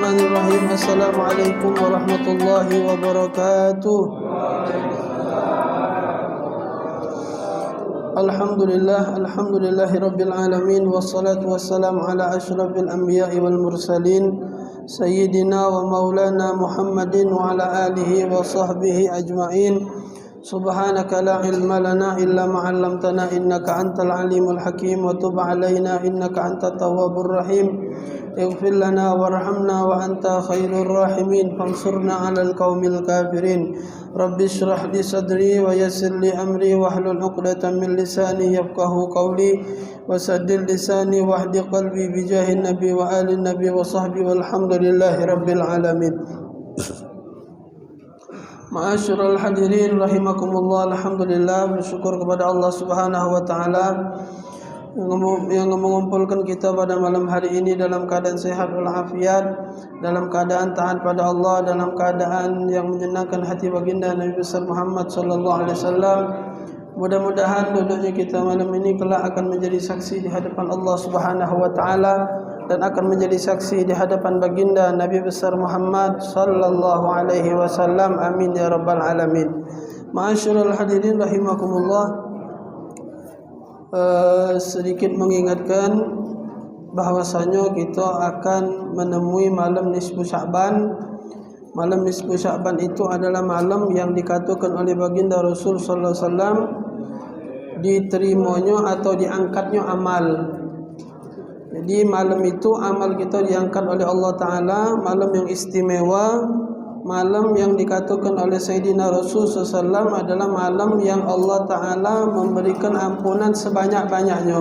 Bismillahirrahmanirrahim. Assalamualaikum warahmatullahi wabarakatuh. Alhamdulillahi rabbil alamin, wassalatu wassalamu ala asyrafil anbiya'i wal mursalin sayyidina wa maulana Muhammadin wa ala alihi wa sahbihi ajma'in. Subhanaka la ilma lana illa ma 'allamtana innaka antal alimul hakim wa tub 'alaina innaka antat tawwabur rahim. Ighfir lana warhamna wa anta khairur rahimin fansurna 'alal qaumil kafirin. Rabbi shrah li sadri wa yassir li amri wahlul 'uqdatam min lisani yafqahu qawli wa saddid lisani wahdi qalbi bi jahin nabi wa alin nabi wa sahbi walhamdulillahi rabbil alamin. Ma'asyiral hadirin rahimakumullah, alhamdulillah, bersyukur kepada Allah Subhanahu wa taala yang mengumpulkan kita pada malam hari ini dalam keadaan sehat walafiat, dalam keadaan taat pada Allah, dalam keadaan yang menyenangkan hati baginda Nabi besar Muhammad sallallahu alaihi wasallam. Mudah-mudahan duduknya kita malam ini kelak akan menjadi saksi di hadapan Allah Subhanahu wa taala dan akan menjadi saksi di hadapan baginda Nabi besar Muhammad sallallahu alaihi wasallam. Amin ya rabbal alamin. Ma'asyiral hadirin rahimakumullah, sedikit mengingatkan bahwasanya kita akan menemui malam nisfu Sya'ban. Malam nisfu Sya'ban itu adalah malam yang dikatakan oleh baginda Rasul sallallahu alaihi wasallam diterimanya atau diangkatnya amal. Jadi malam itu amal kita diangkat oleh Allah Ta'ala, malam yang istimewa, malam yang dikatakan oleh Sayyidina Rasul SAW adalah malam yang Allah Ta'ala memberikan ampunan sebanyak-banyaknya.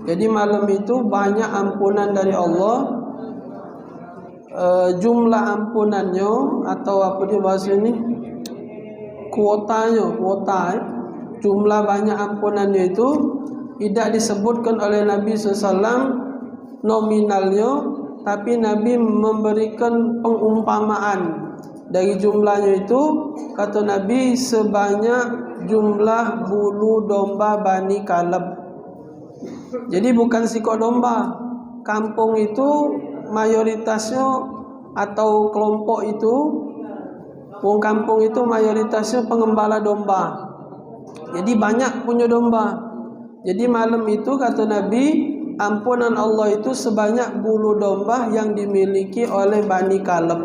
Jadi malam itu banyak ampunan dari Allah. Jumlah ampunannya atau apa dia bahasa ini, kuota, jumlah banyak ampunannya itu tidak disebutkan oleh Nabi SAW nominalnya, tapi Nabi memberikan pengumpamaan dari jumlahnya itu. Kata Nabi, sebanyak jumlah bulu domba Bani Kalab. Jadi bukan sikok domba. Kampung itu mayoritasnya atau kelompok itu, wong kampung itu mayoritasnya pengembala domba. Jadi banyak punya domba. Jadi malam itu kata Nabi, ampunan Allah itu sebanyak bulu domba yang dimiliki oleh Bani Kalab.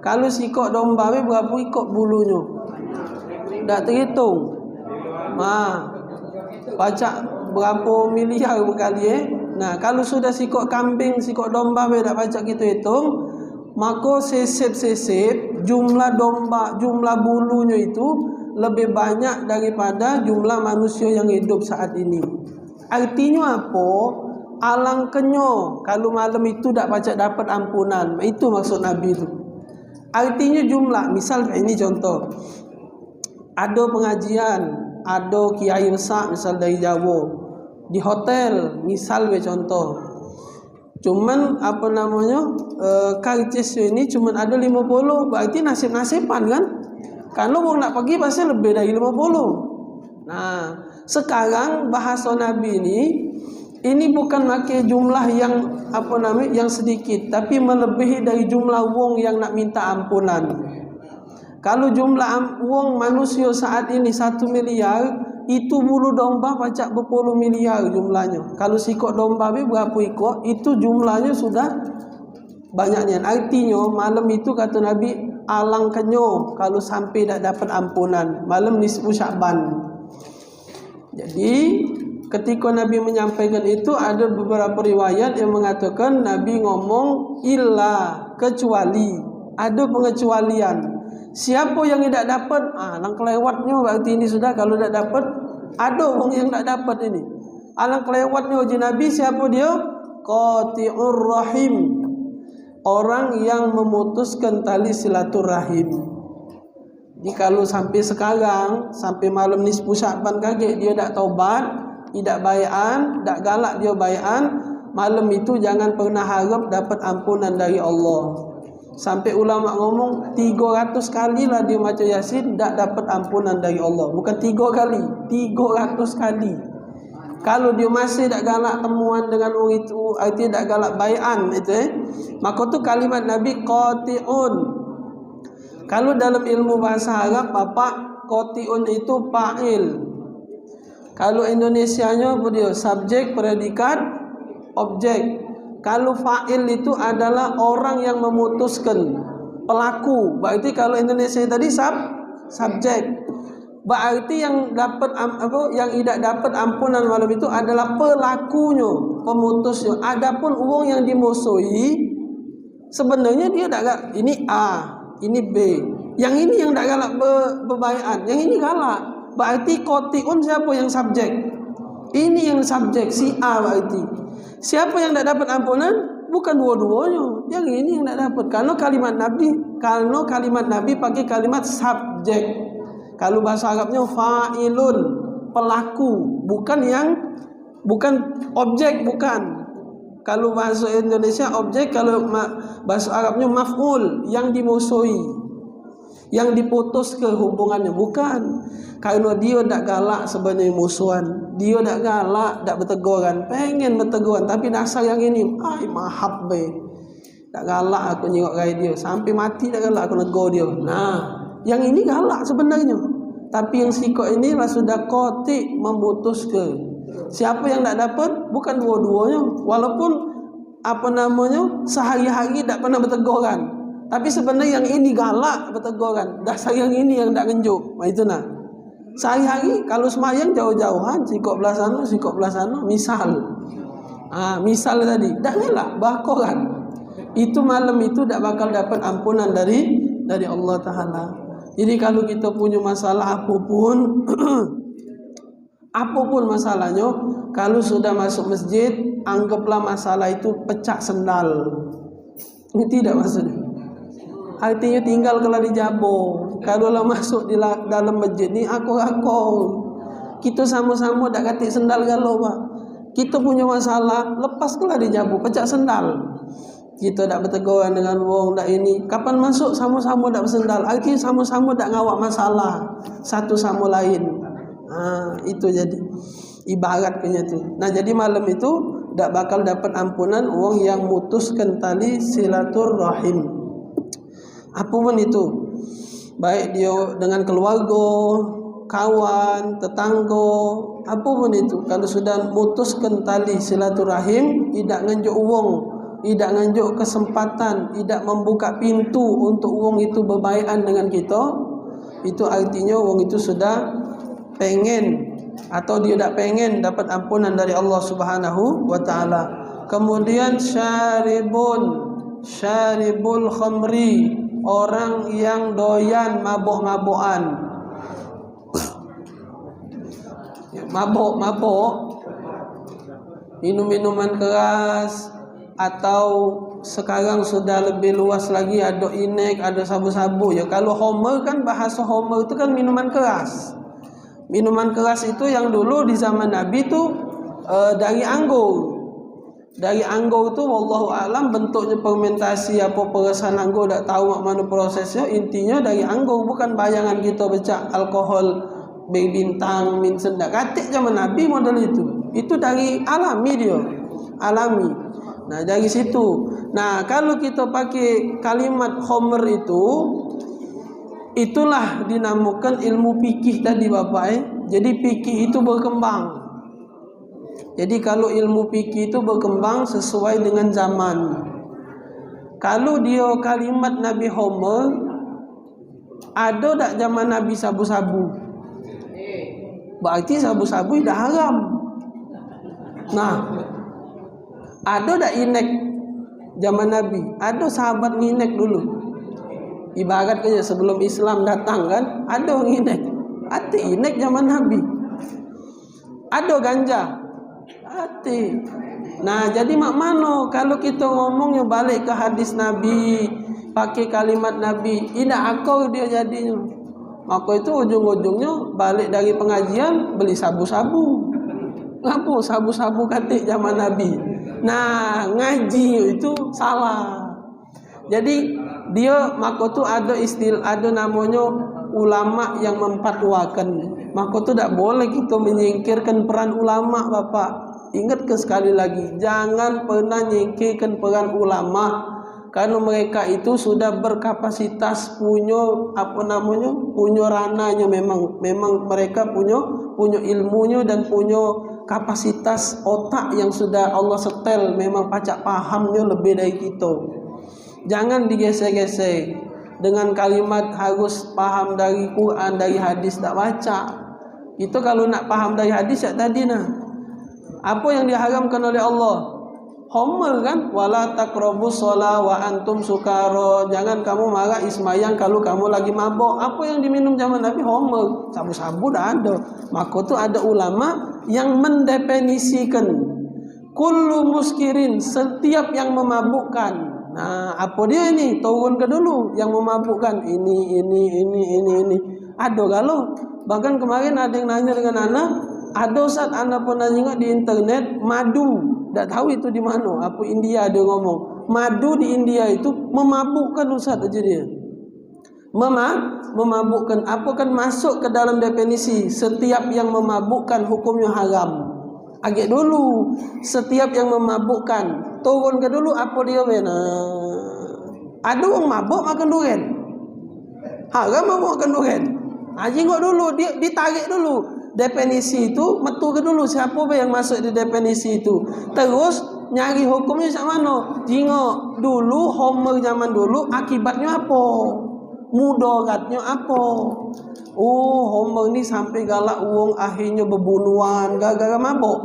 Kalau sikok domba berapa ikut bulunya? Tak terhitung. Baca berapa miliar berkali Nah, kalau sudah sikok kambing, sikok domba tak baca kita hitung, maka sesep-sesep jumlah domba, jumlah bulunya itu lebih banyak daripada jumlah manusia yang hidup saat ini. Artinya apa? Alangkahnya kalau malam itu tak baca dapat ampunan. Itu maksud Nabi itu. Artinya jumlah, misal ini contoh, ada pengajian, ada kiai besar misal dari Jawa di hotel, misal contoh. Cuman apa namanya, karcis ini cuman ada 50, berarti nasib-nasiban kan? Kalau orang nak pergi pasti lebih dari 50. Nah, sekarang bahasa Nabi ini bukan pakai jumlah yang apa namanya yang sedikit, tapi melebihi dari jumlah wong yang nak minta ampunan. Kalau jumlah wong manusia saat ini 1 miliar, itu bulu domba pacak berpuluh miliar jumlahnya. Kalau sikok domba berapa ikut, itu jumlahnya sudah banyaknya. Artinya malam itu kata Nabi, alangkahnya kalau sampai tak dapat ampunan malam nisfu Sya'ban. Jadi ketika Nabi menyampaikan itu, ada beberapa riwayat yang mengatakan Nabi ngomong illa, kecuali, ada pengecualian. Siapa yang tidak dapat, alang kelewatnya berarti ini sudah. Kalau tidak dapat, ada orang yang tidak dapat ini. Alang kelewatnya uji Nabi, siapa dia? Qati'ur rahim, orang yang memutuskan tali silaturahim. Jadi kalau sampai sekarang, sampai malam nisfu Sya'ban kaget dia tak taubat, tidak bai'an, tak galak dia bai'an, malam itu jangan pernah harap dapat ampunan dari Allah. Sampai ulama ngomong 300 kali lah dia baca Yasin tak dapat ampunan dari Allah. Bukan 3 kali, 300 kali. Kalau dia masih tak galak temuan dengan orang itu, artinya tak galak bai'an itu maka tu kalimat Nabi qati'un. Kalau dalam ilmu bahasa Arab Bapak, qati'un itu fa'il. Kalau Indonesianya apa dia? Subjek, predikat, objek. Kalau fa'il itu adalah orang yang memutuskan, pelaku. Berarti kalau Indonesia tadi subjek. Berarti yang dapat yang tidak dapat ampunan malam itu adalah pelakunya, pemutusnya. Adapun orang yang dimusuhi sebenarnya dia tak galak. Ini A, ini B. Yang ini yang tak galak berbaiat, yang ini galak. Berarti qati'un siapa yang subjek? Ini yang subjek si A berarti. Siapa yang tak dapat ampunan? Bukan dua-duanya. Yang ini yang tak dapat. Kalau kalimat Nabi pakai kalimat subjek. Kalau bahasa Arabnya fa'ilun, pelaku, bukan objek, bukan. Kalau bahasa Indonesia objek, kalau bahasa Arabnya maf'ul, yang dimusuhi, yang diputus ke hubungannya, bukan. Karena dia tak galak sebenarnya musuhan, dia tak galak, tak berteguran, pengen berteguran, tapi dasar yang ini, mahab be, tak galak aku nyengok gaya dia, sampai mati tak galak aku negur dia. Nah, yang ini galak sebenarnya, tapi yang sikap ini lah sudah qati' memutuskan. Siapa yang tak dapat? Bukan dua-duanya. Walaupun sehari-hari tak pernah berteguran, tapi sebenarnya yang ini galak berteguran. Dasar yang ini yang tak genjuk. Itu nah. Sehari-hari kalau semayang jauh-jauhan, sikap belah sana, misal. Misal tadi, tak ngelak bakoran. Itu malam itu tak bakal dapat ampunan dari Allah Ta'ala. Jadi kalau kita punya masalah apapun masalahnya, kalau sudah masuk masjid, anggaplah masalah itu pecah sendal. Ini tidak maksudnya. Artinya tinggal kalau dijabo. Kalau lah masuk di dalam masjid ni aku kita sama-sama tak katik sendal galau pak. Kita punya masalah, lepas kalau dijabo, pecah sendal. Kita tak berteguran dengan wong tak ini. Kapan masuk sama-sama tak bersendal. Artinya sama-sama tak ngawak masalah satu sama lain. Itu jadi ibarat punya tu. Nah, jadi malam itu tak bakal dapat ampunan wong yang mutuskan tali silaturrahim. Apapun itu, baik dia dengan keluarga, kawan, tetangga, apapun itu, kalau sudah mutuskan tali silaturahim, tidak nganjuk wong, tidak nganjuk kesempatan, tidak membuka pintu untuk wong itu berbaikan dengan kita, itu artinya wong itu sudah pengen atau dia tak pengen dapat ampunan dari Allah Subhanahu wa taala. Kemudian syaribul khamri, orang yang doyan mabuk-mabukan. Mabuk minum-minuman keras, atau sekarang sudah lebih luas lagi ada inek, ada sabu-sabu ya. Kalau homer kan, bahasa homer itu kan minuman keras. Minuman keras itu yang dulu di zaman Nabi itu dari anggur. Dari anggur itu wallahu alam bentuknya fermentasi apa perasan anggur, tak tahu mak mana prosesnya. Intinya dari anggur, bukan bayangan kita baca alkohol berbintang min sendak katik zaman Nabi model itu. Itu dari alami dia. Alami. Nah, dari situ. Nah, kalau kita pakai kalimat homer itu, itulah dinamakan ilmu fikih tadi Bapak. Jadi fikih itu berkembang. Jadi kalau ilmu fikih itu berkembang sesuai dengan zaman. Kalau dia kalimat Nabi homer, ada tak zaman Nabi sabu-sabu? Berarti sabu-sabu dah haram. Nah, ada tak inek zaman Nabi? Ada sahabat nginek dulu. Ibarat saja sebelum Islam datang kan, ada orang inek. Ada inek zaman Nabi. Ada ganja. Ada. Nah, jadi mak mano kalau kita ngomongnya balik ke hadis Nabi, pakai kalimat Nabi, tidak akal dia jadinya. Maka itu ujung-ujungnya balik dari pengajian beli sabu-sabu. Ngapa sabu-sabu katik zaman Nabi? Nah, ngaji itu salah. Jadi dia maka tu ada istilah, ada namanya ulama yang memfatwakan. maka tu tak boleh kita menyingkirkan peran ulama, Bapak. Ingat ke sekali lagi, jangan pernah menyingkirkan peran ulama, karena mereka itu sudah berkapasitas, punya punya rananya, memang mereka punya ilmunya dan punya kapasitas otak yang sudah Allah setel, memang pacak pahamnya lebih dari kita. Jangan digesek-gesek dengan kalimat harus paham dari Quran, dari hadis, tak baca. Itu kalau nak paham dari hadis ya tadi nah. Apa yang diharamkan oleh Allah? Homer kan, wala taqrabus shalah wa antum sukara. Jangan kamu marah ismayang kalau kamu lagi mabuk. Apa yang diminum zaman Nabi? Homer. Sabu-sabu dah ada. Maka tu ada ulama yang mendefinisikan kullu muskirin, setiap yang memabukkan. Nah, apa dia ini? Turun ke dulu yang memabukkan. Ini. Ada galau. Bahkan kemarin ada yang nanya dengan anak, ada Ustaz, anak pernah tengok di internet madu, tak tahu itu di mana. Apa India ada ngomong, madu di India itu memabukkan Ustaz aja dia. Memabukkan. Apa kan masuk ke dalam definisi setiap yang memabukkan hukumnya haram. Agak dulu, setiap yang memabukkan. Turun ke dulu apa dia ada orang mabuk makan durian. Haram mabuk makan durian. Jengok dulu, dia ditarik dulu. Definisi itu metu ke dulu siapa yang masuk di definisi itu. Terus nyari hukumnya sama mana? Jengok dulu Homer zaman dulu akibatnya apa? Mudaratnya apa? Oh, Homer ni sampai galak uang, akhirnya berbunuhan gara-gara mabuk.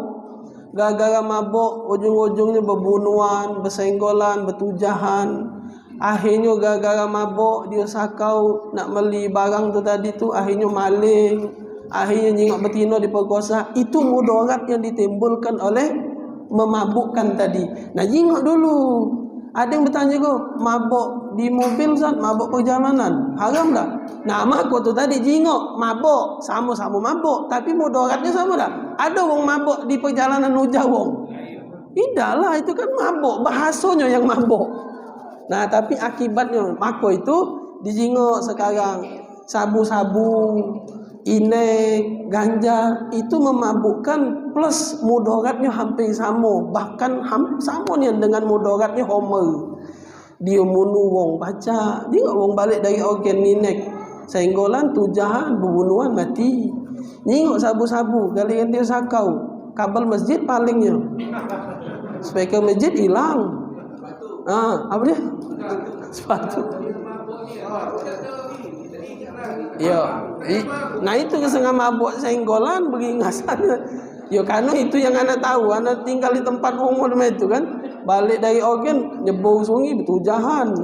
Gara-gara mabuk ujung-ujungnya berbunuhan, bersenggolan, bertujahan. Akhirnya gara-gara mabuk dia sakau nak beli barang tu tadi tu, akhirnya maling, akhirnya jengok betina diperkosa. Itu mudarat yang ditimbulkan oleh memabukkan tadi. Nah, jengok dulu. Ada yang bertanya kau, mabuk di mobil Ustaz, mabuk perjalanan haram tak? Nah, aku tu tadi jengok mabuk, sama-sama mabuk, tapi mudaratnya sama tak? Ada orang mabuk di perjalanan ujar wong. Tidaklah, itu kan mabuk, bahasanya yang mabuk. Nah, tapi akibatnya mako itu dijengok sekarang. Sabu-sabu, inek, ganja itu memabukkan plus mudaratnya hampir sama. Bahkan sama ni dengan mudaratnya Homer. Dia bunuh wong baca, dia wong balik dari organ inek, senggolan, tujahan, berbunuhan, mati. Nyingok sabu-sabu, kalian dia sakau, kabel masjid palingnya, speaker masjid hilang. Apa dia? Sepatu. Ya, nah itu kesengaja mabuk senggolan beringasan. Ya karena itu yang anak tahu, anak tinggal di tempat umum itu kan, balik dari organ nyebur sungai bertujahan.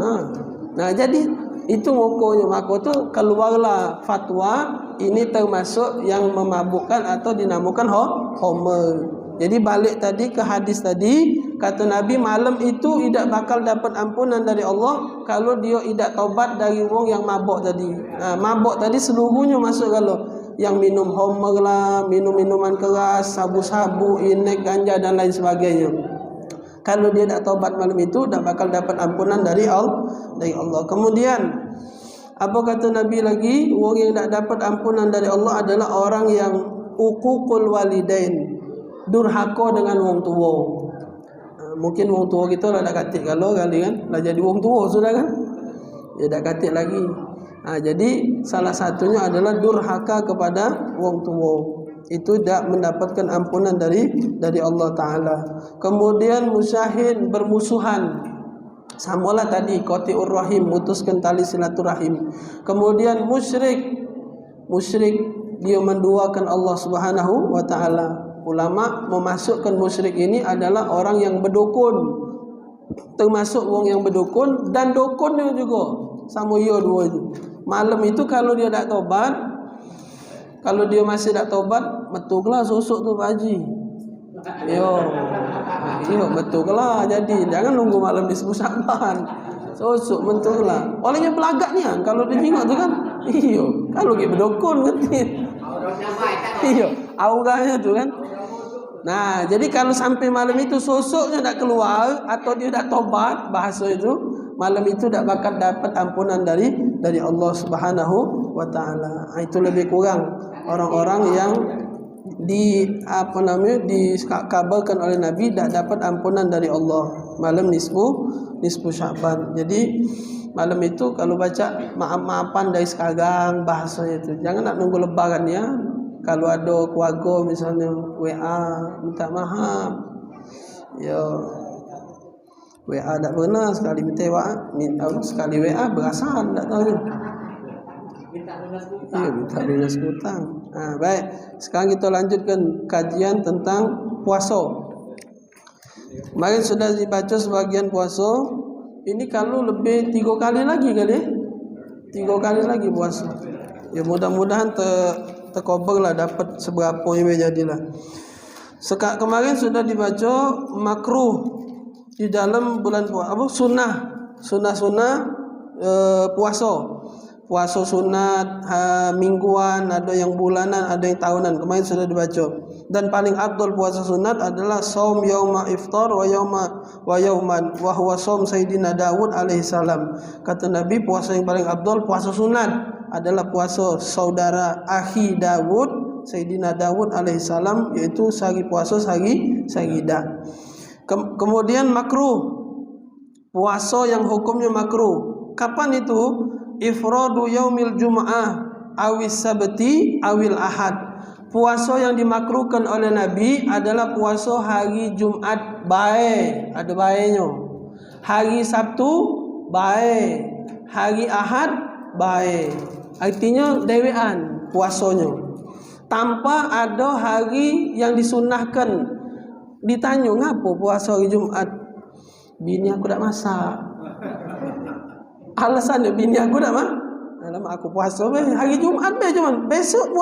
Nah jadi itu ngokonya, maka tu keluarlah fatwa ini termasuk yang memabukkan atau dinamakan homer. Jadi balik tadi ke hadis tadi, kata Nabi malam itu tidak bakal dapat ampunan dari Allah kalau dia tidak taubat dari wong yang mabuk tadi. Nah, mabuk tadi seluruhnya masuk kalau yang minum homer lah, minum minuman keras, sabu-sabu, inek, ganja dan lain sebagainya. Kalau dia tidak taubat malam itu, tidak bakal dapat ampunan dari Allah. Kemudian apa kata Nabi lagi? Wong yang tidak dapat ampunan dari Allah adalah orang yang uququl walidain, durhaka dengan wong tua. Mungkin wong tua kita lah dah katik kalau kali kan, dah jadi wong tua sudah kan, dia dah katik lagi. Jadi salah satunya adalah durhaka kepada wong tua. Itu tidak mendapatkan ampunan dari Allah Ta'ala. Kemudian musyahid, bermusuhan, samalah tadi qati'ur rahim, mutuskan tali silaturahim. Kemudian musyrik dia menduakan Allah Subhanahu wa Ta'ala. Ulama memasukkan musyrik ini adalah orang yang berdukun, termasuk wong yang berdukun dan dukunnya juga sama ia dua itu. Malam itu kalau dia tak tobat, kalau dia masih tak tobat, betullah susuk tu Pak Haji. Yo betullah. Jadi jangan nunggu malam disebut saban. Susuk betullah. Olehnya belagak ni kan kalau dia tengok tu kan. Kalau dia berdukun ngerti. Auranya tu kan. Nah, jadi kalau sampai malam itu sosoknya tak keluar atau dia tak tobat, bahasa itu, malam itu tak bakal dapat ampunan dari Allah Subhanahu wa Ta'ala. Itu lebih kurang orang-orang yang dikabarkan oleh Nabi tak dapat ampunan dari Allah malam nisfu Sya'ban. Jadi malam itu kalau baca maaf-maafan dari sekarang bahasanya itu. Jangan nak nunggu lebaran ya. Kalau ada keluarga misalnya WA minta maaf. Ya WA tak pernah sekali minta sekali WA berasan tak tahu. Minta lunas hutang. Baik. Sekarang kita lanjutkan kajian tentang puasa. Kemarin sudah dibaca sebagian puasa. Ini kalau lebih 3 kali lagi kali. 3 kali lagi puasa. Ya mudah-mudahan tercover lah, dapat seberapa yang jadilah. Kemarin sudah dibaca makruh di dalam bulan puasa. Sunnah puasa. Puasa sunat mingguan, ada yang bulanan, ada yang tahunan. Kemarin sudah dibaca. Dan paling afdal puasa sunat adalah saum yauma iftar wa yauman wa huwa saum Sayyidina Daud alaihi salam. Kata Nabi, puasa yang paling afdal puasa sunat adalah puasa saudara akhi Daud, Sayyidina Daud alaihi salam, yaitu sehari puasa sehari dah. Kemudian makruh, puasa yang hukumnya makruh. Kapan itu? Ifradu yaumil jum'ah awis sabti awil ahad. Puasa yang dimakruhkan oleh Nabi adalah puasa hari Jumat baik, ada baiknya. Hari Sabtu baik, hari Ahad baik. Artinya dewean puasanya. Tanpa ada hari yang disunahkan. Ditanya ngapa puasa hari Jumat? Bini aku tak masak. Alasan dia bini aku dah aku puasa hari Jumat cuman besok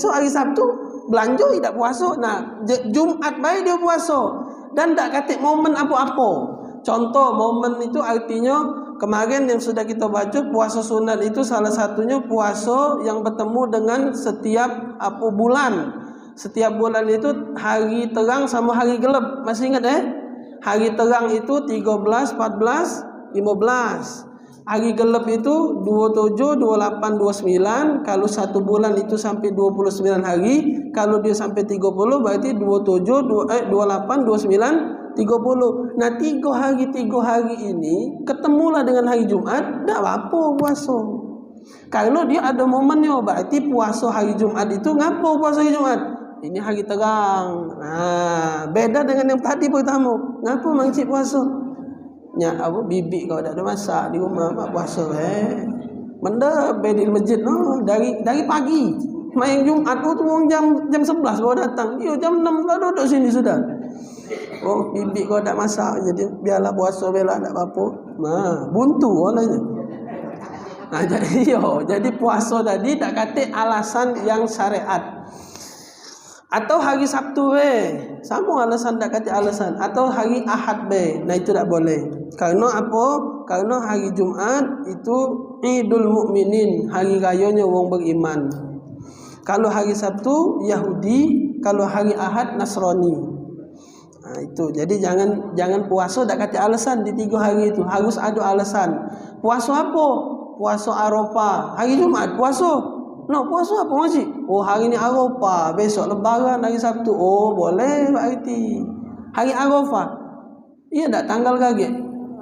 hari Sabtu belanja tidak puasa. Nah, Jumat baik dia puasa dan tak kata momen apa-apa. Contoh momen itu artinya kemarin yang sudah kita baca, puasa sunat itu salah satunya puasa yang bertemu dengan setiap bulan. Setiap bulan itu hari terang sama hari gelap. Masih ingat Hari terang itu 13, 14, 15. Hari gelap itu 27, 28, 29. Kalau satu bulan itu sampai 29 hari. Kalau dia sampai 30 berarti 27, 28, 29, 30. Nah 3 hari ini ketemulah dengan hari Jumat, tak apa puasa. Kalau dia ada momennya, berarti puasa hari Jumat itu ngapa puasa hari Jumat? Ini hari terang. Beda dengan yang tadi pertama. Ngapa mangcik puasa? Bibi kau tak ada masak di rumah, mak puasa mendap di masjid dari pagi. Main Jumat tu jam 11 baru datang. Jam 6 dah duduk sini sudah. Bibi kau tak masak, jadi biarlah puasa bela tak apa-apa. Buntu olehnya. Jadi puasa tadi tak kata alasan yang syariat. Atau hari Sabtu sama alasan tak kata alasan. Atau hari Ahad nah itu tak boleh. Karena apa? Karena hari Jumat itu Idul Mukminin, hari rayanya wong beriman. Kalau hari Sabtu Yahudi, kalau hari Ahad Nasrani. Itu. Jadi jangan puasa tak kata alasan di 3 hari itu. Harus ada alasan. Puasa apa? Puasa Arafah. Hari Jumat puasa. Puasa apa masih? Hari ni Arafah, besok lebaran hari Sabtu. Boleh berarti. Hari Arafah. Iya tak tanggal kaget.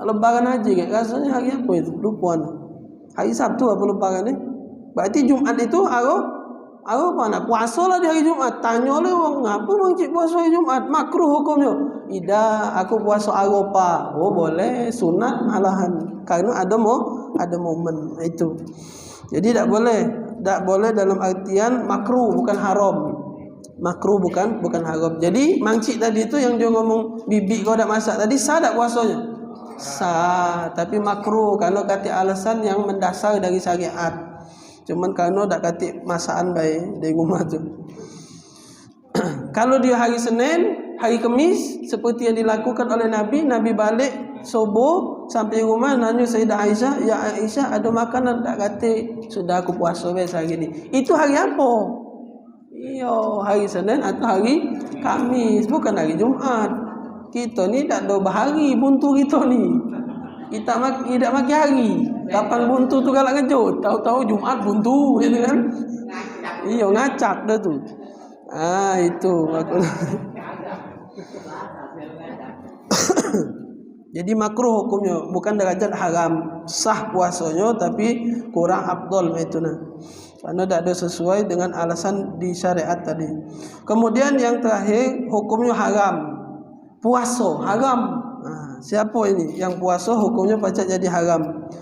Lebaran haji ke? Rasanya hari apa itu? Lupa. Hari Sabtu apa lebaran ni? Berarti Jumat itu Arafah nak puasa lah di hari Jumat. Tanya oleh orang, ngapa mangcik puasa hari Jumat? Makruh hukumnya. Ida, aku puasa Arafah. Boleh, sunat malahan. Karena ada momen itu. Jadi tak boleh dalam artian makruh, bukan haram. Makruh bukan haram. Jadi mangcik tadi itu yang dia ngomong bibi kau tak masak tadi sah tak puasanya? Sah, tapi makruh kalau kata alasan yang mendasar dari syariat. Cuman kalau tak kata masakan baik dari rumah tu. Kalau dia hari Senin, hari Khamis seperti yang dilakukan oleh Nabi balik subuh sampai rumah nanya Sayyidah Aisyah, "Ya Aisyah, ada makanan tak?" Kata, "Sudah aku puasa biasa hari ni." Itu hari apa? Hari Senin atau hari Khamis, bukan hari Jumat. Kita ni tak ada bahari buntu kita ni. Kita tidak maki hari. Kapan buntu tu galak kejut? Tahu-tahu Jumat buntu gitu kan. Iya ngacak dah tu. Itu aku. Jadi makruh hukumnya, bukan derajat haram. Sah puasanya tapi kurang afdal itu nah. Karena tidak ada sesuai dengan alasan di syariat tadi. Kemudian yang terakhir hukumnya haram. Puasa haram. Siapa ini yang puasa hukumnya pacak jadi haram?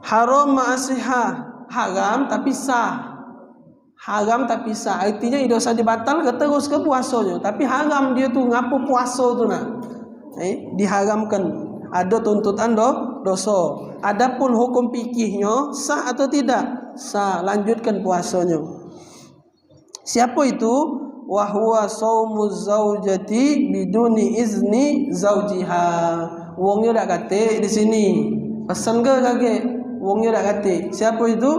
Haram ma'asihah, haram tapi sah. Haram tapi sah. Artinya tidak usah dibatal ke terus ke puasanya, tapi haram dia tu ngapo puasa tu nak. Diharamkan, ada tuntutan dosa. Adapun hukum fikihnya sah atau tidak? Sah, lanjutkan puasanya. Siapa itu? Wa huwa shaumuz zaujati biduni izni zaujiha. Wongnya dak kate di sini. Pesan ke kage? Wongnya dak kate. Siapa itu?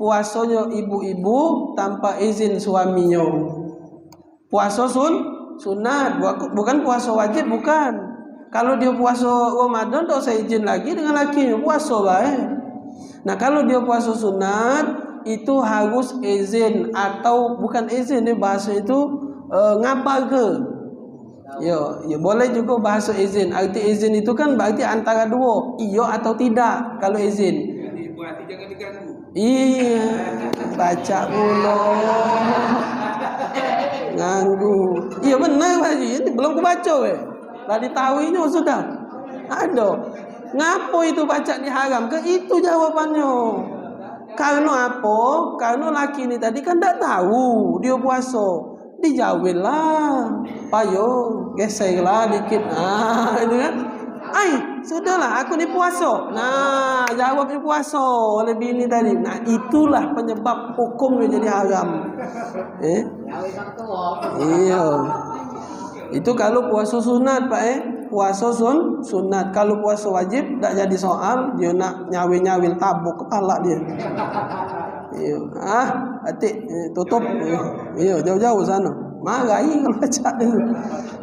Puasanya ibu-ibu tanpa izin suaminya. Puasa sunat, bukan puasa wajib, bukan. Kalau dia puasa Ramadan tak usah izin lagi dengan lakinya, puasa baik. Nah kalau dia puasa sunat itu harus izin, atau bukan izin ni bahasa itu ngapa ke? Ya boleh juga bahasa izin. Arti izin itu kan berarti antara dua, iya atau tidak. Kalau izin. Berarti jangan diganggu. Iya, baca pula. Nganggu. Iya benar Haji, ini belum kubaca weh. Lah ditahuinya sudah. Ada. Ngapo itu baca diharam? Ke itu jawabannya. Karena apa? Karena laki ni tadi kan tak tahu dia puasa. Dijawil lah. Payo, geserlah dikit. Itu kan. Sudahlah aku ni puasa. Nah, jawabnya puasa oleh bini tadi. Nah, itulah penyebab hukumnya jadi haram. Iya. Itu kalau puasa sunat Pak puasa sunat. Kalau puasa wajib tak jadi soal, dia nak nyawil-nyawil tabuk kepala dia. Iya. Atik tutup. Iya, jauh-jauh sana. Marahi kalau baca dia.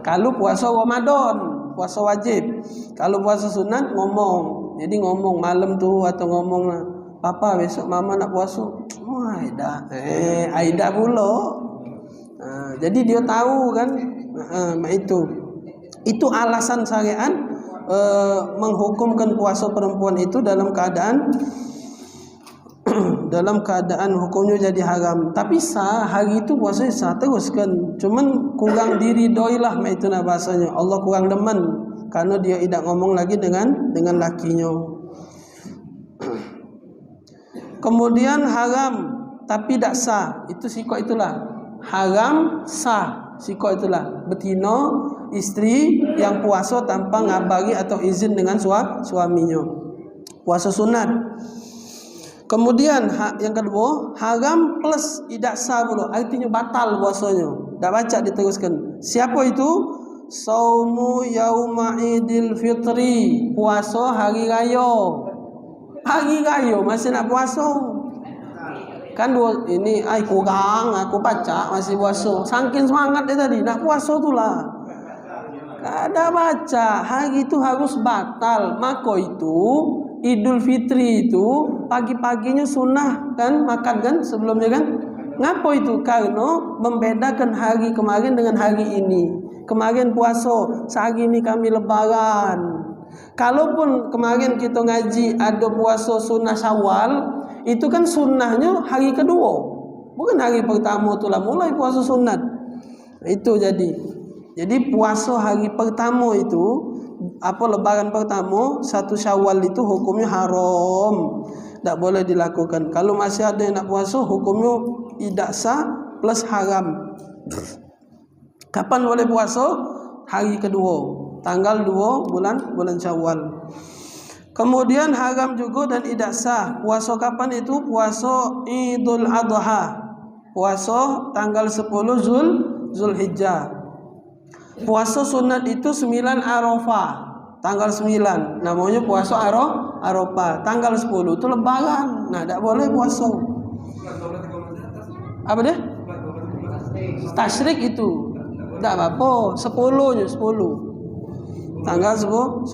Kalau puasa Ramadan, puasa wajib. Kalau puasa sunat ngomong. Jadi ngomong malam tu atau ngomong papa besok mama nak puasa. Aida pula. Jadi dia tahu kan. Itu alasan syariat menghukumkan puasa perempuan itu dalam keadaan hukumnya jadi haram. Tapi sah, hari itu puasa sah teruskan. Cuman kurang diridhoilah itu nah bahasanya. Allah kurang demen karena dia tidak ngomong lagi dengan lakinya. Kemudian haram tapi tidak sah. Itu sikok itulah. Haram sah. Sikok itulah betina istri yang puasa tanpa ngabari atau izin dengan suaminya. Puasa sunat. Kemudian yang kedua, haram plus tidak sah pula. Artinya batal puasanya. Dah baca diteruskan. Siapa itu? Saumu yauma idil fitri. Puasa hari raya. Hari raya masih nak puasa. Kan dua ini kurang aku baca masih puasa. Saking semangat dia tadi nak puasa tu lah. Ada baca hari itu harus batal. Maka itu Idul Fitri itu pagi-paginya sunnah kan makan kan sebelumnya kan. Ngapa itu? Karena membedakan hari kemarin dengan hari ini. Kemarin puasa, sehari ini kami lebaran. Kalaupun kemarin kita ngaji ada puasa sunnah Syawal, itu kan sunnahnya hari kedua, bukan hari pertama tu lah mulai puasa sunat. Itu jadi puasa hari pertama itu lebaran pertama 1 Syawal itu hukumnya haram, tak boleh dilakukan. Kalau masih ada yang nak puasa hukumnya tidak sah plus haram. Kapan boleh puasa? Hari kedua, tanggal 2 bulan Syawal. Kemudian haram juga dan tidak sah puasa kapan itu? Puasa Idul Adha. Puasa tanggal 10 Zulhijjah. Puasa sunat itu 9 Arafah. Tanggal 9 namanya puasa Arafah. Tanggal 10 itu lebaran. Nah, tak boleh puasa. Apa dia? Tasyrik itu. Tak apa-apa, 10-nya 10. Tanggal 10.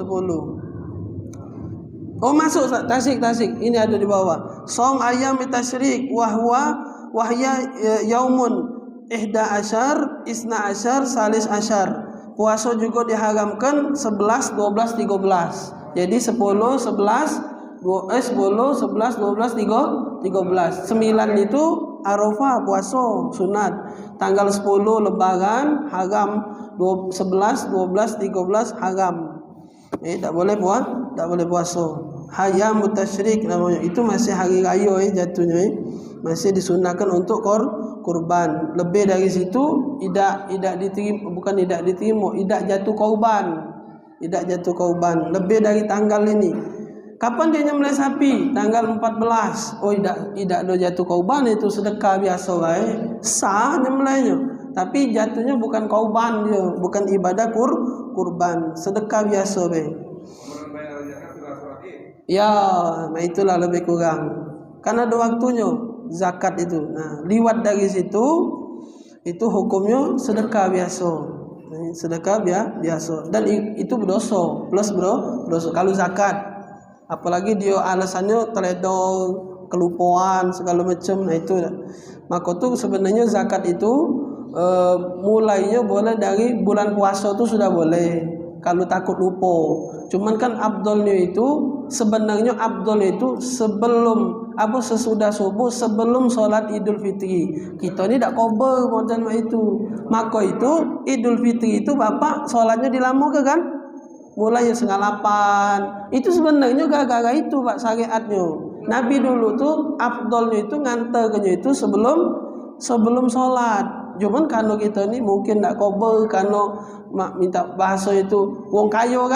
Oh masuk tasik. Ini ada di bawah. Som ayam tasyrik wa huwa wahya yaumun 11, 12, salis asyar. Puasa juga diharamkan 11, 12, 13. Jadi 10, 11, 10, 11, 12, 13. 9 itu Arafah puasa sunat. Tanggal 10 lebaran haram. 11, 12, 13 haram. Tak boleh puasa. Hayam mutasyrik namanya. Itu masih hari raya jatuhnya. Masih disunahkan untuk kurban. Lebih dari situ tidak diterima, bukan tidak diterima, tidak jatuh korban. Tidak jatuh korban. Lebih dari tanggal ini. Kapan dia nyembelih sapi? Tanggal 14. Oh, tidak ada jatuh korban, itu sedekah biasa lah. Sah nyembelihnya. Tapi jatuhnya bukan korban dia, bukan ibadah kurban, sedekah biasa be. Ya, nah itulah lebih kurang. Karena ada waktunya zakat itu. Nah, liwat dari situ itu hukumnya sedekah biasa. Sedekah biasa dan itu berdosa, plus berdosa kalau zakat. Apalagi dia alasannya teledor, kelupaan segala macam. Nah itu. Maka tuh sebenarnya zakat itu mulainya boleh dari bulan puasa tu sudah boleh kalau takut lupa. Cuman kan abdolnya itu sebenarnya itu sebelum sesudah subuh, sebelum solat Idul Fitri. Kita ni tak cover model itu. Maka itu Idul Fitri itu bapak solatnya dilama ke kan? Mulai 7:30. Itu sebenarnya gara-gara itu pak syariatnya. Nabi dulu tuh afdolnya itu nganternya itu sebelum sholat. Cuman kalau kita ni mungkin tak cover, kalau minta bahasa itu wong kayo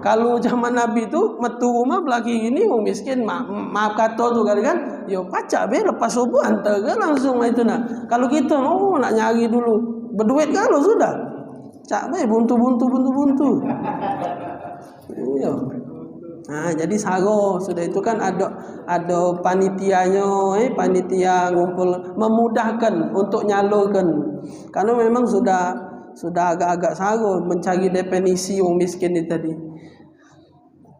kalau zaman Nabi tu metu rumah belaki ini wong miskin maaf kata tu kali kan, yo pacak be lepas subuh antar ke langsung itu nak. Kalau kita nak nyari dulu berduit kalau sudah cak be buntu. Iya. Nah, jadi sago sudah itu kan ada panitianya, panitia ngumpul memudahkan untuk nyalurkan. Karena memang sudah agak-agak sago mencari definisi wong miskin itu tadi.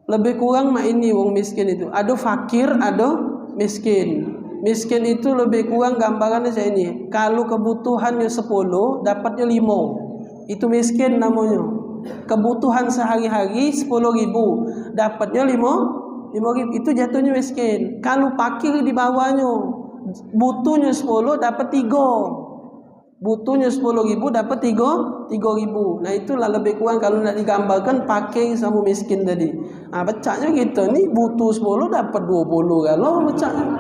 Lebih kurang ini wong miskin itu. Ada fakir, ada miskin. Miskin itu lebih kurang gambarannya saya ini. Kalau kebutuhannya 10, dapatnya 5. Itu miskin namanya. Kebutuhan sehari-hari 10.000, dapatnya 5.000, itu jatuhnya miskin. Kalau fakir di bawahnya, butuhnya 10 dapat 3. Butuhnya 10.000 dapat 3.000. Nah itulah lebih kurang kalau nak digambarkan fakir sama miskin tadi. Nah becaknya gitu nih, butuh 10 dapat 20 kalau becaknya.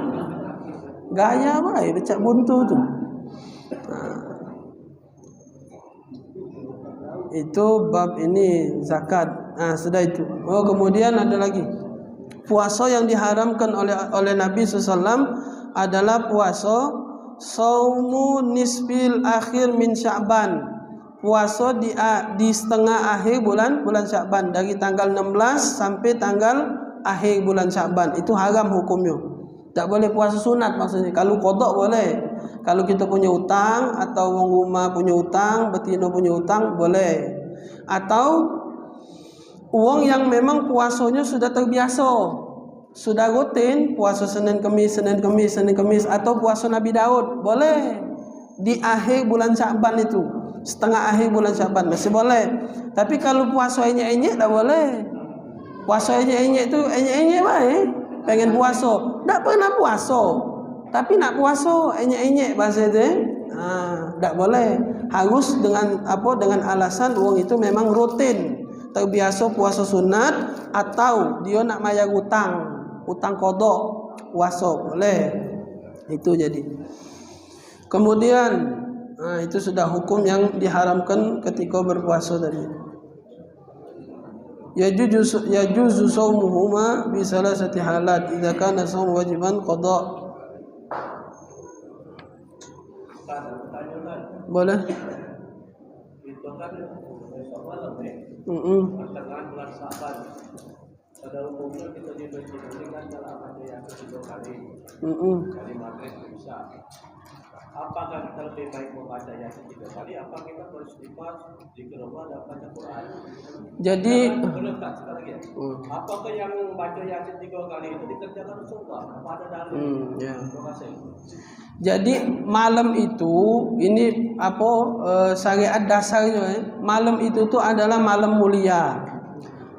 Gaya baik becak buntu tu. Itu bab ini zakat. Sudah itu. Oh, kemudian ada lagi. Puasa yang diharamkan oleh Nabi SAW adalah puasa saumu nisfil akhir min Sya'ban. Puasa di setengah akhir bulan Sya'ban, dari tanggal 16 sampai tanggal akhir bulan Sya'ban. Itu haram hukumnya. Tak boleh puasa sunat maksudnya. Kalau qada boleh. Kalau kita punya hutang atau wong rumah punya hutang, betina punya hutang boleh. Atau uang yang memang puasanya sudah terbiasa, sudah rutin puasa Senin Kemis atau puasa Nabi Daud boleh di akhir bulan Sya'ban itu, setengah akhir bulan Sya'ban masih boleh. Tapi kalau puasa enyek-enyek tak boleh. Puasa enyek-enyek itu enyek-enyek baik, pengen puasa, tak pernah puasa. Tapi nak puasa enyek-enyek bahasa itu, tak boleh. Harus dengan alasan uang itu memang rutin, terbiasa puasa sunat atau dia nak bayar hutang qada puasa boleh. Itu jadi. Kemudian itu sudah hukum yang diharamkan ketika berpuasa tadi. Yajuzu shaumuhuma bi salasati halat idza kana shaum wajiban qada. Boleh. Itu kan besok malam pertengahan bulan Sya'ban. Pada umumnya kita di masjid ini kan dalam ada yang 3 kali. Kali maghrib isya. Apakah kita lebih baik membaca yang 3 kali? Apa kita beristighfar di rumah dan baca Quran? Jadi Apakah yang baca Yasin 3 kali itu dikerjakan Rasulullah? Apa ada dalil? Ya. Terima kasih. Jadi malam itu ini syariat dasarnya, malam itu tuh adalah malam mulia.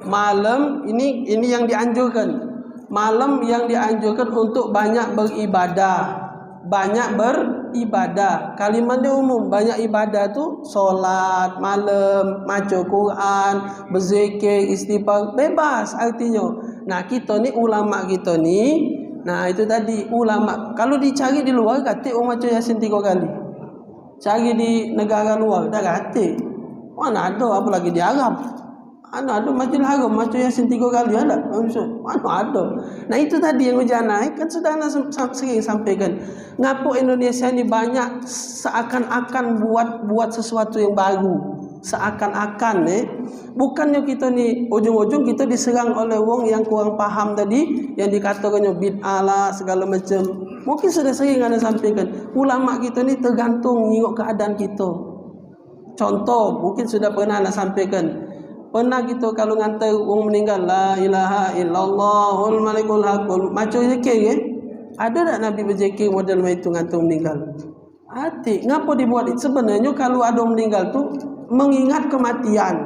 Malam ini yang dianjurkan. Malam yang dianjurkan untuk banyak beribadah. Banyak beribadah. Kalimat dia umum, banyak ibadah tu solat malam, baca Quran, berzikir, istighfar, bebas artinya. Nah, kita ni ulama kita ni, nah itu tadi ulama. Kalau dicari di luar kata orang baca Yasin 3 kali. Cari di negara luar dah kata. Mana ada apalagi di Arab. Ada Masjidil Haram baca Yasin 3 kali ada. Mana ada. Nah itu tadi yang ujana kan sudah ana sering sampaikan. Ngapo Indonesia ni banyak seakan-akan buat sesuatu yang baru. Seakan-akan bukannya kita ni ujung-ujung kita diserang oleh wong yang kurang paham tadi, yang dikatakannya bid'ah lah segala macam. Mungkin sudah sering ana sampaikan, ulama kita ni tergantung tengok keadaan kita. Contoh mungkin sudah pernah ana sampaikan. Pernah kita kalau ngantar wong meninggal, la ilaha illallahul malikul hakul, macam zikir ada tak Nabi berzikir model itu ngantar meninggal? Hati, ngapa dibuat? Sebenarnya kalau ada meninggal tu mengingat kematian.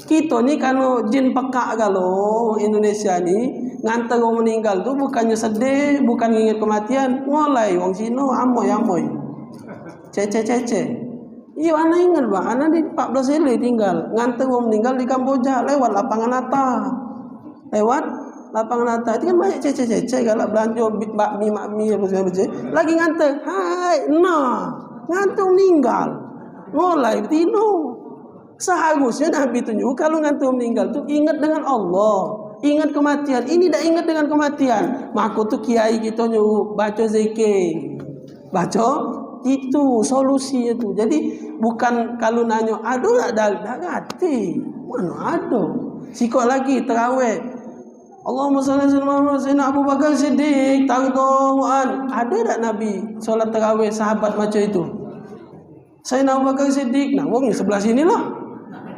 Kita ni kalau jin pekak kalau Indonesia ni ngantar orang meninggal tu bukannya sedih, bukan ingat kematian, mulai wong sino amoy-amoy. Cece-cece. Iya, ana ingat bang, ana di 14 Juli tinggal ngantar orang meninggal di Kamboja lewat lapangan Atta. Lewat lapangan Atta itu kan banyak cece-cece galak belanja bakmi apa segala macam. Lagi ngantar, hai, nah, ngantar meninggal. Mulai tino. Seharusnya Nabi tunjuk kalau ngantuk meninggal tu ingat dengan Allah, ingat kematian. Ini dah ingat dengan kematian. Maka tu kiai kita nyuruh baca zikir. Baca itu solusinya tu. Jadi bukan kalau nanya ada tak ngerti. Mana ada. Sikok lagi tarawih. Allahumma salli ala Muhammad sayyidina Abu Bakar Siddiq radhiyallahu an. Ada tak Nabi solat tarawih sahabat macam itu? Sayyidina Abu Bakar Siddiq. Nah, wong ni sebelah sini lah.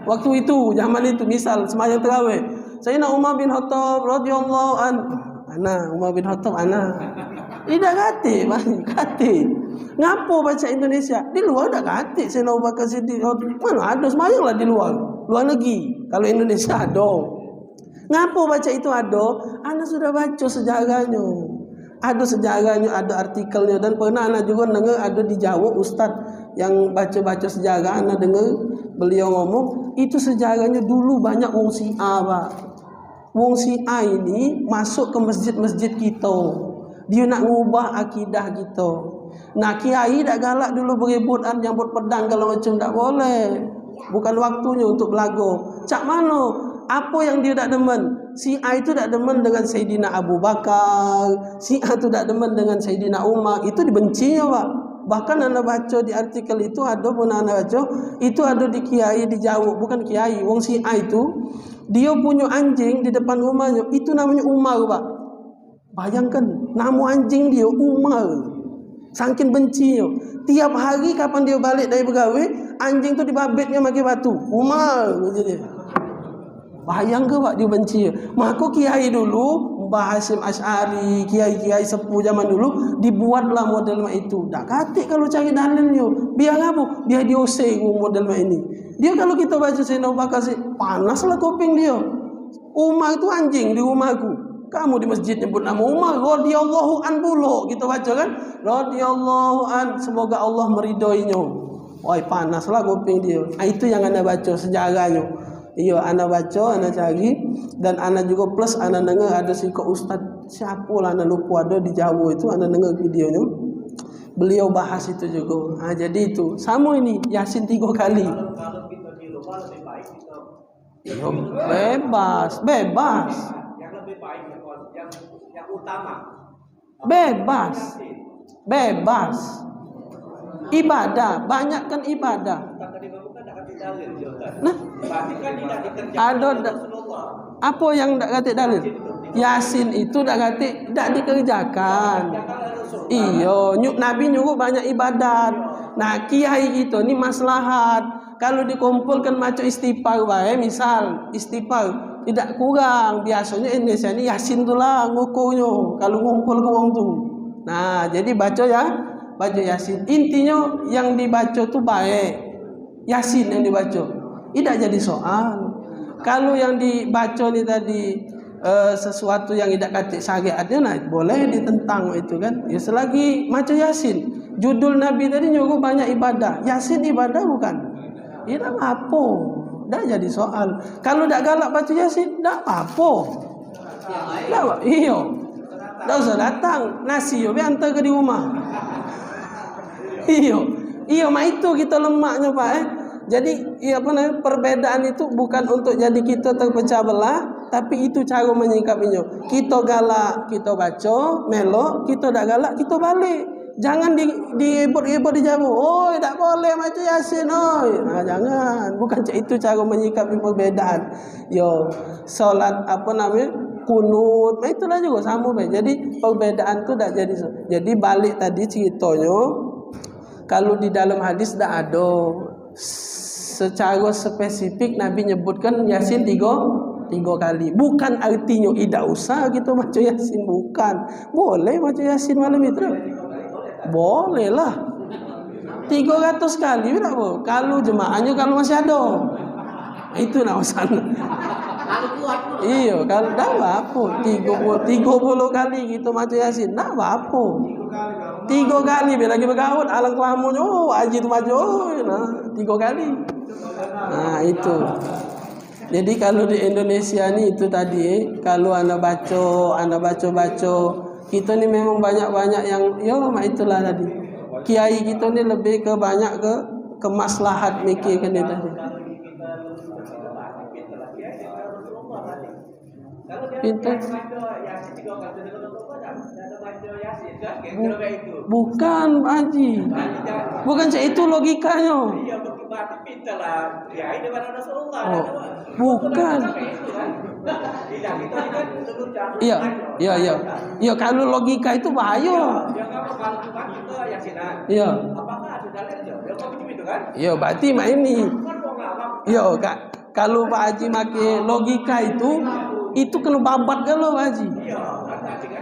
Waktu itu, zaman itu, misal sembahyang tarawih, Sayyidina Umar bin Khattab radhiyallahu an. Ana Umar bin Khattab ana. Tidak kate, kate. Ngapo baca Indonesia? Di luar dak kate Sayyidina Abu Bakar Siddiq. Mana ada sembahyanglah di luar negeri. Kalau Indonesia ada. Ngapo baca itu ada? Ana sudah baca sejarahnya. Ada sejarahnya, ada artikelnya, dan pernah ana juga dengar ada di Jawa ustaz yang baca-baca sejarah. Ana dengar beliau ngomong itu sejarahnya dulu banyak wong Syiah, Pak. Wong Syiah ini masuk ke masjid-masjid kita. Dia nak ngubah akidah kita. Nah, kiai tak galak dulu berebut nyambut pedang kalau macam tak boleh. Bukan waktunya untuk belagu. Cak mana? Apa yang dia tak demen? Syiah itu tak demen dengan Sayyidina Abu Bakar. Syiah itu tak demen dengan Sayyidina Umar. Itu dibenci ya, Pak. Bahkan anda baca di artikel itu ada pun anda baca itu ada di kiai di Jawa, bukan kiai, wong Syiah itu dia punya anjing di depan rumahnya itu namanya Umar, Pak. Bayangkan nama anjing dia Umar. Saking bencinya. Tiap hari kapan dia balik dari pegawai, anjing tu dibabitnya pakai batu. Umar macam dia. Bayang ke Pak dia benci. Maka kiai dulu Mbah Hasyim Asy'ari, kiai-kiai sepuh zaman dulu dibuatlah model itu. Tak katik kalau cari dalilnya. Biar apa? Biar dia using model ini. Dia kalau kita baca Sayyidina Abu Bakar panaslah kuping dia. Umar itu anjing di rumahku. Kamu di masjid nyebut nama Umar radhiyallahu an pula. Kita baca kan? Radhiyallahu an, semoga Allah meridhoinya. Oi, panaslah kuping dia. Itu yang anda baca sejarahnya. Iya, ana baca, ana cari, dan ana juga plus ana dengar ada si ustaz siapa lah ana lupa ada di Jawa itu, ana dengar videonya. Beliau bahas itu juga. Jadi itu sama ini Yasin 3 kali. Kalau kita di luar lebih baik kita. Bebas. Yang lebih baik yang utama. Bebas. Ibadah, banyakkan ibadah. Nah, ada apa yang tak kata dalil? Yasin itu tak kata tak dikerjakan. Iyo, Nabi nyuruh banyak ibadat. Nah, kiai itu ni maslahat. Kalau dikumpulkan maco istighfar bae, misal istighfar tidak kurang. Biasanya Indonesia ini Yasin tu lah ngukurnya kalau ngumpul ke wong tu. Nah, jadi baca ya, baca Yasin. Intinya yang dibaca tu baik. Yasin yang dibaca. Tidak jadi soal. Kalau yang dibaca ni tadi sesuatu yang tidak kacik syariatnya, nah boleh ditentang itu kan. Ya selagi maca Yasin. Judul Nabi tadi nyuruh banyak ibadah. Yasin ibadah bukan? Ia tak apa. Dah jadi soal. Kalau tak galak baca Yasin, tak apa. Tak, iya. Tak usah datang. Nasi yo hantar ke di rumah. Iya. Iya, mak itu kita lemaknya, Pak. Jadi, iya apa namanya? Perbedaan itu bukan untuk jadi kita terpecah belah, tapi itu cara menyikapinya. Kita galak, kita baca, melo, kita tak galak, kita balik. Jangan diebot-ebot dijawab. Oh, tak boleh baca Yasin, oi. Nah, jangan. Bukan itu cara menyikapi perbedaan. Yo, salat apa namanya? Kunut. Nah, itulah juga sama, Pak. Jadi perbedaan tu tak jadi. Jadi balik tadi ceritanya, kalau di dalam hadis tak ada secara spesifik Nabi nyebutkan Yasin tiga kali. Bukan artinya tidak usah gitu baca Yasin, bukan. Boleh baca Yasin malam itu. Boleh lah 300 kali tak apa. Kalau jemaahnya kalau masih ada, itu nak sana. Iya, kalau dah apa 30 kali gitu baca Yasin, dah apa 3 kali bila lagi bergaul alang kelamunya. Oh, haji tu baca, nah 3 kali. Nah itu. Jadi kalau di Indonesia ni itu tadi, kalau anda baca, kita ni memang banyak-banyak yang itulah tadi. Kiai kita ni lebih ke banyak ke maslahat mikirkan dia tadi. Pintar. Bukan, Pak Haji. Bukan itu logikanya. Bukan. Iya, kalau logika itu bahaya. Iya. Iya, berarti mak ini. Iya, kalau Pak Haji pakai logika itu kena babat galau Pak Haji.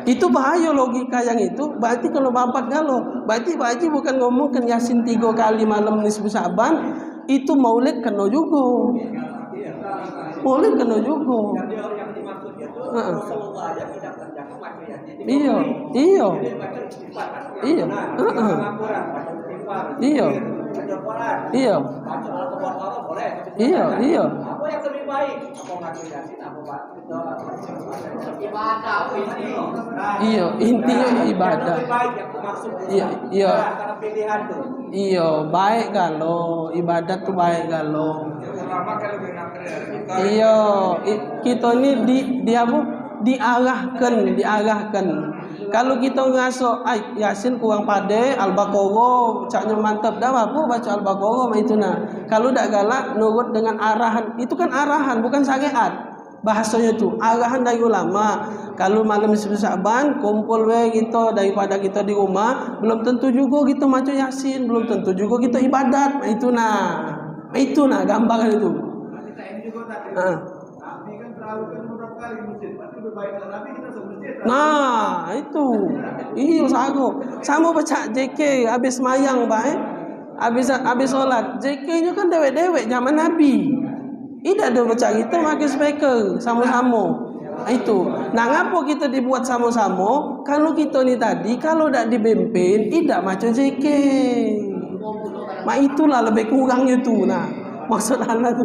Itu bahaya logika yang itu. Berarti kalau babat galau. Berarti Pak Haji bukan ngomongkan Yasin 3 kali malam nisfu Syaban, itu Maulid kena juga. Maulid kena juga. Iya. Apa yang lebih baik? Iya, intinya ibadah. Iya. Iya, baik kalau ibadat tu baik kalau. Iya, kita ni diarahkan. Kalau kita ngaso Yasin kurang pade, Al-Baqarah caknya mantap dah apa baca Al-Baqarah itu nah. Kalau dak galak nurut dengan arahan, itu kan arahan bukan syariat. Bahasanya tu arahan dari ulama. Kalau malam nisfu Syaban kumpul kita daripada kita di rumah, belum tentu juga kita baca Yasin, belum tentu juga kita ibadat. Itu nah gambaran itu. Nah, itu. Iya, sama baca JK habis mayang, baik. Habis solat. JK-nya kan dewek-dewek zaman Nabi. Tidak ada baca kita pakai speaker sama-sama. Itu. Nah, ngapa kita dibuat sama-sama? Kalau kita ni tadi kalau tak dibimbing, tidak macam JK. Itulah lebih kurangnya tu. Nah, maksud anak tu.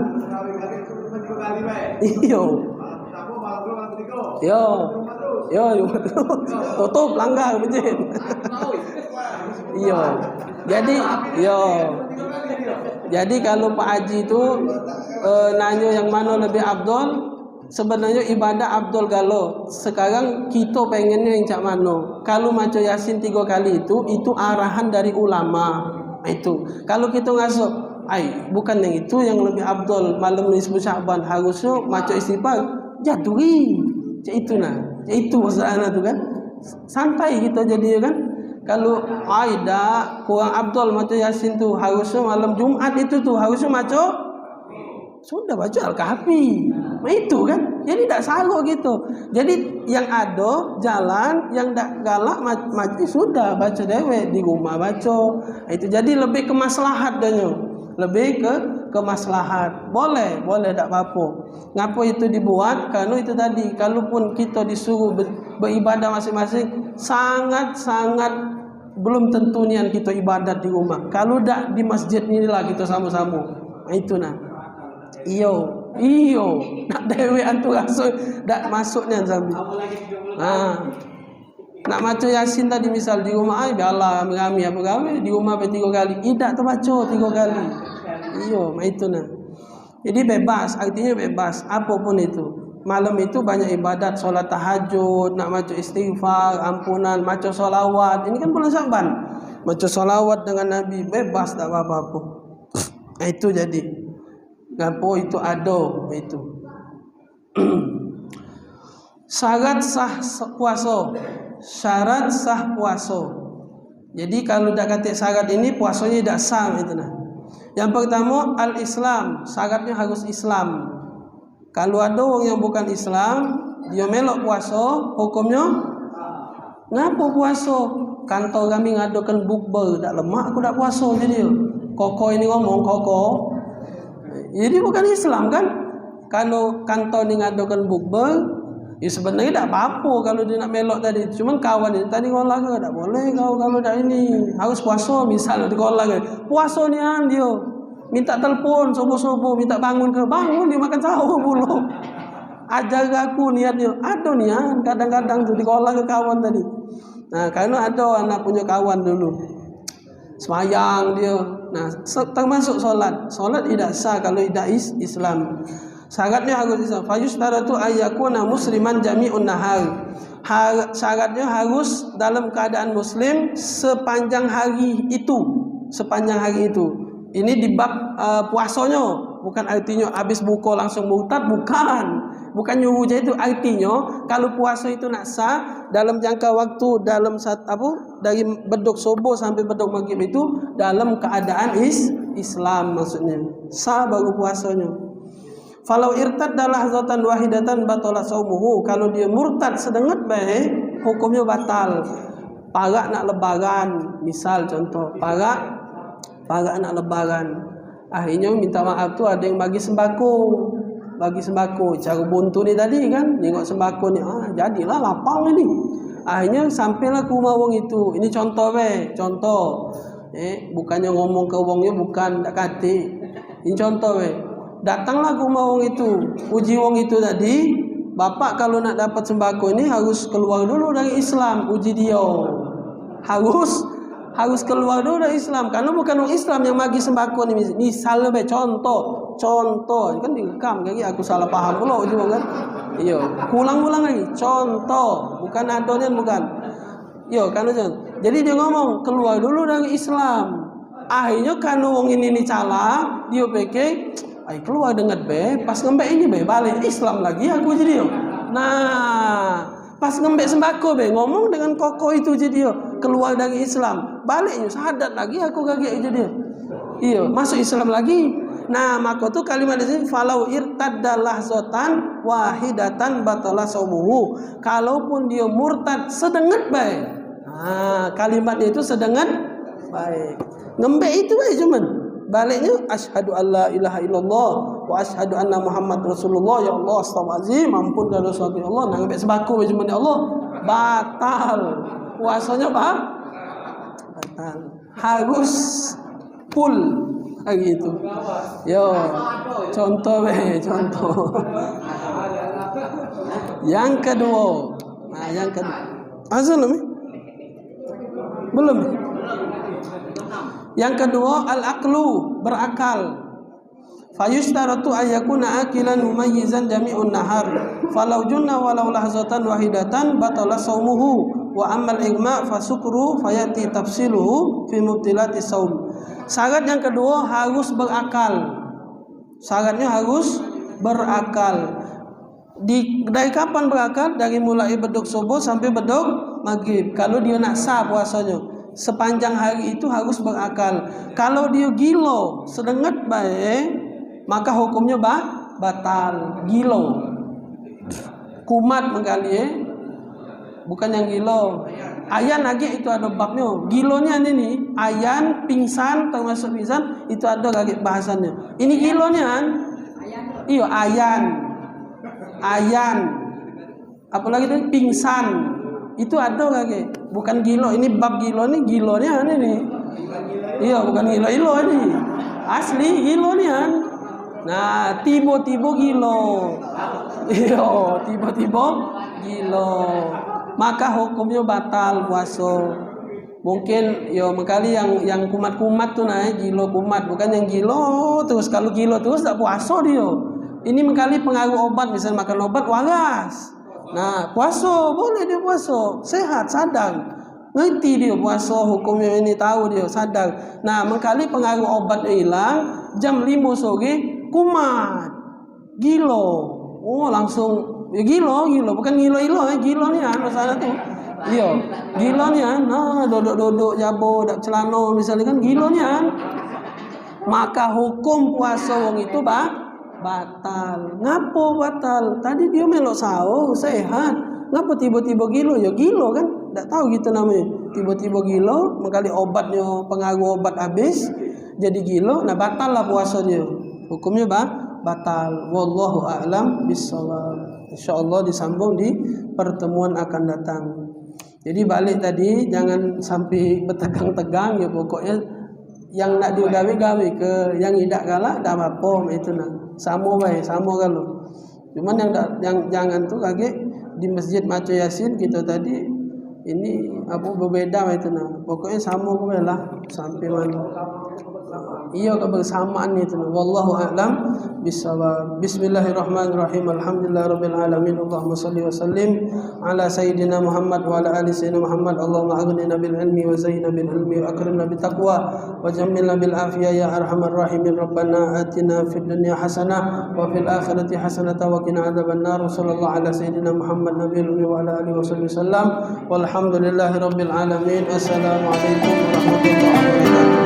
Yo, tutup langgar masjid. Jadi kalau Pak Haji itu nanya yang mana lebih abdul, sebenarnya ibadah abdul galau. Sekarang kita pengennya yang cak mana? Kalau maca Yasin 3 kali itu arahan dari ulama. Itu. Kalau kita ngasuh, bukan yang itu yang lebih abdul malam nisfu Syaban, harusnya maca istighfar. Jatuhi. Itu masalah tu kan. Santai kita jadi kan. Kalau Aida kurang Abdul baca Yasin tu harusnya malam Jumat itu tu harusnya baca sudah baca Al-Kahfi. Itu kan. Jadi tak salah gitu. Jadi yang ada jalan, yang tak galak mati sudah baca dewe di rumah baca. Itu jadi lebih ke maslahat danya. Lebih ke maslahat. Boleh tak apa-apa. Ngapa itu dibuat? Karena itu tadi, kalaupun kita disuruh beribadah masing-masing, sangat-sangat belum tentu nian kita ibadat di rumah. Kalau dak di masjid inilah kita sama-sama. Itu nah. Iyo, nak dewe antu rasul dak masuknya sambil. Nak baca Yasin tadi misal di rumah ai biarlah rami apa gawe di rumah 3 kali. Tidak terbaca 3 kali. Iyo, itu nah. Jadi bebas, artinya bebas apapun itu. Malam itu banyak ibadat, solat tahajud, nak baca istighfar, ampunan, baca solawat. Ini kan bulan Syaban. Baca solawat dengan Nabi bebas tak apa-apa. Itu jadi. Ngapo itu ada itu. Syarat sah puasa. Syarat sah puasa. Jadi kalau dak kata syarat ini puasanya tidak sah itu nah. Yang pertama al-Islam, syaratnya harus Islam. Kalau ada orang yang bukan Islam, dia melok puasa, hukumnya ngapa puasa? Kantor kami ngadakan bukber, dak lemak aku dak puasa jadi. Koko ini ngomong koko. Jadi bukan Islam kan? Kalau kantor ni ngadakan bukber, ya sebenarnya tak apa-apa kalau dia nak melok tadi. Cuman kawan ni tadi ngolah ke tak boleh kau kalau dak ini. Harus puasa misal di ngolah ke. Puasa ni dia. Minta telefon subuh-subuh, minta bangun dia makan sahur pula. Ajar aku niat dia. Ada niat kadang-kadang tu di ngolah ke kawan tadi. Nah, karena ada anak punya kawan dulu. Semayang dia. Nah, termasuk solat. Solat tidak sah kalau tidak Islam. Syaratnya harus Islam. Fayustaratu ayyakuna musliman jami'un nahar. Syaratnya harus dalam keadaan muslim sepanjang hari itu. Sepanjang hari itu. Ini di bab puasanya. Bukan artinya habis buka langsung murtad, bukan. Bukan nyuruh je itu, artinya kalau puasa itu nak sah dalam jangka waktu dalam dari beduk subuh sampai beduk maghrib itu dalam keadaan Islam maksudnya. Sah baru puasanya. Falau irtad lahzatan wahidatan batala saumuhu, kalau dia murtad sedengat baik hukumnya batal. Parak nak lebaran, misal contoh, parak nak lebaran. Akhirnya minta maaf tu ada yang bagi sembako. Cara buntu ni tadi kan, tengok sembako ni, jadilah lapang ni. Akhirnya sampailah ke rumah wong itu. Ini contoh bukannya ngomong ke wongnya, bukan tak kata. Ini contoh datanglah ke rumah wong itu, uji wong itu tadi, bapak kalau nak dapat sembako ini harus keluar dulu dari Islam, uji dia. Harus keluar dulu dari Islam, karena bukan orang Islam yang bagi sembako ni. Misalnya contoh kan direkam lagi, aku salah paham pula ujung kan. Iya, ulang lagi. Contoh, bukan adonnya bukan. Iya, kan jadi dia ngomong keluar dulu dari Islam. Akhirnya kan wong ini cala, dia pikir, keluar dengan pas ngembek ini balik Islam lagi aku jadi. Nah, pas ngembek sembako ngomong dengan kokoh itu jadi keluar dari Islam, baliknya syahadat lagi aku kaget jadi. Iya, masuk Islam lagi. Nah, maka tu kalimat di sini falau irtadda lahzatan wahidatan batala saumuhu. Kalaupun dia murtad sedengat baik. Kalimatnya itu sedengat baik. Ngembek itu baik cuman. Baliknya asyhadu alla ilaha illallah wa asyhadu anna Muhammad Rasulullah. Ya Allah, astagfirullahalazim, ampun kalau suatu Allah. Nah, ngembek sembako cuman ya Allah, batal. Puasanya batal. Harus full gitu. Yo, contoh. Yang kedua. Azan belum. Yang kedua al-aqlu, berakal. Fayushtaratu ayyakuna akilan mumayyizan jami'un nahar. Falau junna walau lahzatan wahidatan batala saumuhu. Wa ammal igma fasukru fayati tafsiluhu fi mubtilati saum. Syarat yang kedua harus berakal. Syaratnya harus berakal. Dari kapan berakal? Dari mulai beduk subuh sampai beduk maghrib. Kalau dia nak sah puasanya. sepanjang hari itu harus berakal. Kalau dia gilo sedengat baik, maka hukumnya batal. Gilo, kumat mengkali bukan yang gilo. Ayan lagi itu ada babnya. Gilonya ini ayan, pingsan, termasuk pingsan itu ada lagi bahasannya. Ini gilonya kan? Iya, ayan. Apalagi itu pingsan. Itu ada lagi. Bukan gilo, ini bab gilo nih, gilonya ini. Iya, bukan gilo ini. Asli gilonya. Nah, tiba-tiba gilo. Iya, tiba-tiba gilo. Maka hukumnya batal puasa. Mungkin yo mengkali yang kumat-kumat tuh naik gilo kumat, bukan yang gilo terus. Kalau gilo terus tak puasa dia. Ini mengkali pengaruh obat, misalnya makan obat waras. Nah, puasa boleh dia puasa, sehat, sadar, ngerti dia puasa hukumnya ini, tahu dia, sadar. Nah, mengkali pengaruh obat hilang, jam 5 sore kumat, gilo, oh langsung ya gilo, bukan gilo ni masalah tu. Iya, gilo ni nah duduk jabo dak celana misalnya kan gilo ni maka hukum puasa wong itu batal. Ngapo batal? Tadi dia melok sahur sehat. Ngapa tiba-tiba gilo? Ya gilo kan? Tak tahu gitu namanya. Tiba-tiba gilo, mengkali obatnya pengaruh obat habis jadi gilo, nah batal lah puasa dia. Hukumnya batal. Wallahu a'lam bishawab. Insyaallah disambung di pertemuan akan datang. Jadi balik tadi jangan sampai bertegang-tegang ya, pokoknya yang nak digawe-gawe ke yang tidak galak dah apa itu nak. Sama baik, sama kalau. Cuman yang jangan tuh kaget di masjid Maco Yasin kita tadi ini apa berbeda itu nah. Pokoknya sama bae lah sampai mana. Iya kebersamaan itu. Wallahu a'lam bishawab. Bismillahirrahmanirrahim. Alhamdulillahirabbil alamin. Allahumma shalli wa sallim ala sayyidina Muhammad wa ala ali sayyidina Muhammad. Allahumma aghnina bil ilmi wa zayyina bil ilmi wa akrimna bit taqwa wa jammilna bil afiyah ya arhamar rahimin. Rabbana atina fid dunya hasanah wa fil akhirati hasanah wa qina adzabannar. Sallallahu ala sayyidina Muhammad nabiyil ummi wa ala alihi wasallam. Walhamdulillahirabbil alamin. Assalamualaikum warahmatullahi wabarakatuh.